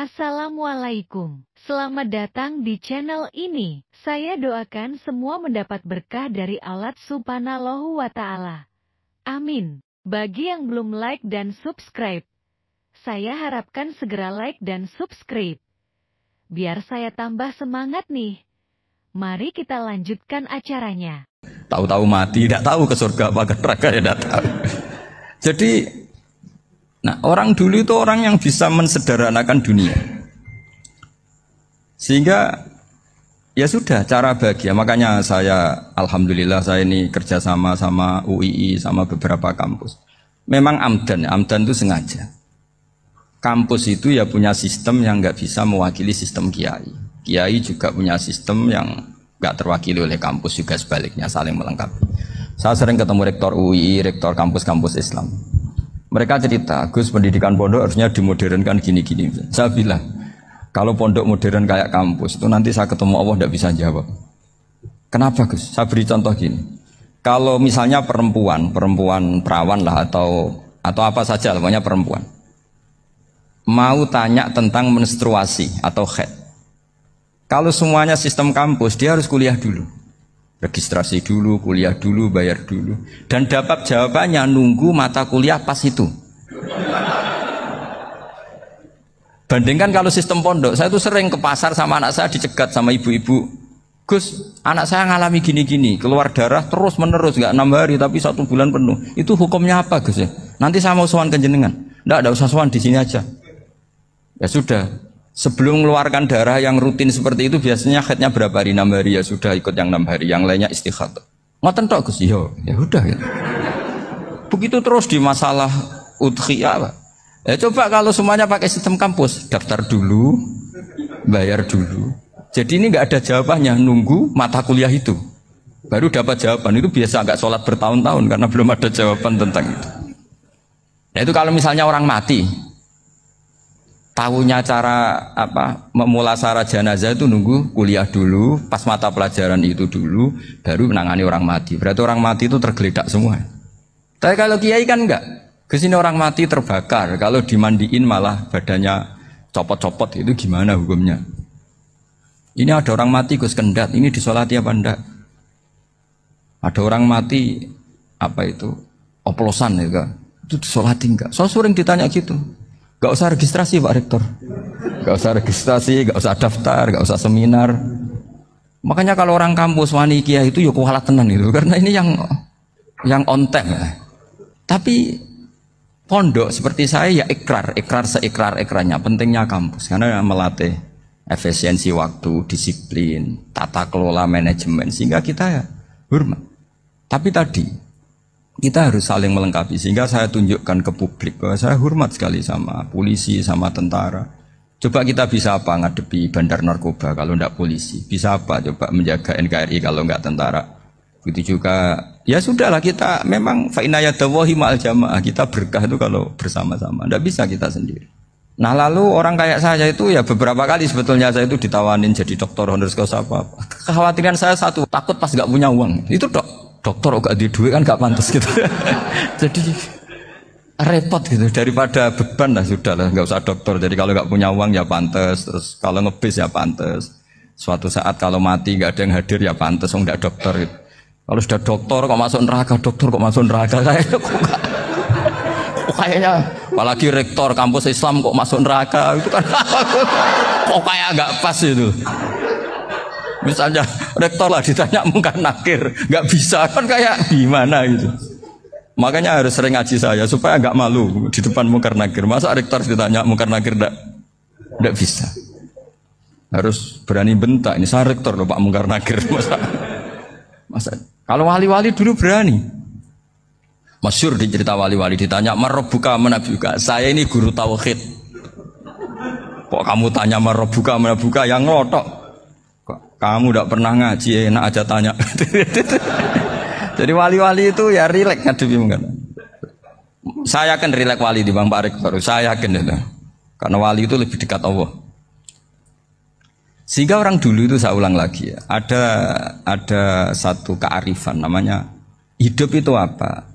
Assalamualaikum. Selamat datang di channel ini. Saya doakan semua mendapat berkah dari Allah Subhanahu wa Ta'ala. Amin. Bagi yang belum like dan subscribe, saya harapkan segera like dan subscribe. Biar saya tambah semangat nih. Mari kita lanjutkan acaranya. Tahu-tahu mati, tidak tahu ke surga apa ke neraka, ya tidak tahu. Jadi, nah orang dulu itu orang yang bisa mensederhanakan dunia. Sehingga ya sudah cara bahagia. Makanya saya alhamdulillah saya ini kerjasama sama UII sama beberapa kampus. Memang amdan itu sengaja. Kampus itu ya punya sistem yang nggak bisa mewakili sistem kiai. Kiai juga punya sistem yang nggak terwakili oleh kampus, juga sebaliknya saling melengkapi. Saya sering ketemu rektor UII, rektor kampus-kampus Islam. Mereka cerita, Gus, pendidikan pondok harusnya dimodernkan gini-gini. Saya bilang, kalau pondok modern kayak kampus itu nanti saya ketemu Allah tidak bisa jawab. Kenapa, Gus? Saya beri contoh gini. Kalau misalnya perempuan perawan lah atau apa saja, pokoknya perempuan, mau tanya tentang menstruasi atau haid. Kalau semuanya sistem kampus, dia harus kuliah dulu. Registrasi dulu, kuliah dulu, bayar dulu. Dan dapat jawabannya nunggu mata kuliah pas itu. Bandingkan kalau sistem pondok, saya itu sering ke pasar sama anak saya dicegat sama ibu-ibu. Gus, anak saya ngalami gini-gini, keluar darah terus menerus, nggak 6 hari tapi 1 bulan penuh. Itu hukumnya apa, Gus ya? Nanti saya mau sowan ke jenengan. Nggak, ada usah sowan, di sini aja. Ya sudah. Sebelum mengeluarkan darah yang rutin seperti itu biasanya haidnya berapa hari? 6 hari, ya sudah ikut yang 6 hari, yang lainnya istighatsah. Ngoten tok Gus, ya udah gitu. Begitu terus di masalah udhiyah. Ya coba kalau semuanya pakai sistem kampus, daftar dulu, bayar dulu. Jadi ini nggak ada jawabannya, nunggu mata kuliah itu. Baru dapat jawaban, itu biasa nggak sholat bertahun-tahun karena belum ada jawaban tentang itu. Nah itu kalau misalnya orang mati, tahunya cara memulasara jenazah itu nunggu kuliah dulu, pas mata pelajaran itu dulu, baru menangani orang mati. Berarti orang mati itu tergeledak semua. Tapi kalau kiai kan enggak. Kesini orang mati terbakar, kalau dimandiin malah badannya copot-copot, itu gimana hukumnya? Ini ada orang mati Gus Kendat, ini disolati apa enggak? Ada orang mati oplosan itu disolati enggak? So sering ditanya gitu. Gak usah registrasi Pak Rektor, gak usah registrasi, gak usah daftar, gak usah seminar. Makanya kalau orang kampus wani kiai itu ya kualat tenan itu, karena ini yang on time ya. Tapi pondok seperti saya ya ikrar seikrar-ikrarnya pentingnya kampus karena melatih efisiensi waktu, disiplin, tata kelola manajemen sehingga kita ya hormat. Tapi tadi kita harus saling melengkapi sehingga saya tunjukkan ke publik bahwa saya hormat sekali sama polisi, sama tentara. Coba kita bisa apa ngadepi bandar narkoba kalau enggak polisi? Bisa apa coba menjaga NKRI kalau enggak tentara? Begitu juga ya sudahlah kita memang fa inna yadallahi ma'al jamaah, kita berkah itu kalau bersama-sama. Enggak bisa kita sendiri. Nah lalu orang kayak saya itu ya beberapa kali sebetulnya saya itu ditawanin jadi doktor honoris causa apa. Kekhawatiran saya satu, takut pas enggak punya uang. Itu dokter gak di duit kan gak pantas gitu. Jadi repot gitu, daripada beban lah sudah lah nggak usah dokter. Jadi kalau nggak punya uang ya pantas, terus kalau ngebis ya pantas. Suatu saat kalau mati nggak ada yang hadir ya pantas, nggak dokter gitu. Kalau sudah dokter kok masuk neraka, dokter kok masuk neraka kayaknya apalagi rektor kampus Islam kok masuk neraka itu kan kok kayak nggak pas itu. Misalnya rektor lah ditanya mungkar nakir, nggak bisa kan kayak gimana gitu. Makanya harus sering ngaji saya supaya nggak malu di depan mungkar nakir. Masa rektor ditanya mungkar nakir nggak bisa. Harus berani bentak. Ini saya rektor loh Pak mungkar nakir. Masa kalau wali-wali dulu berani. Masyhur di cerita wali-wali ditanya marabbuka manabuka. Saya ini guru tauhid. Kok kamu tanya marabbuka manabuka yang ngelotok? Kamu tidak pernah ngaji, enak aja tanya. Jadi wali-wali itu ya rileks ngadepi mungkin. Saya yakin rileks wali di Bang Pak Rektor. Saya yakin itu. Karena wali itu lebih dekat Allah. Sehingga orang dulu itu saya ulang lagi ya. Ada satu kearifan namanya hidup itu apa?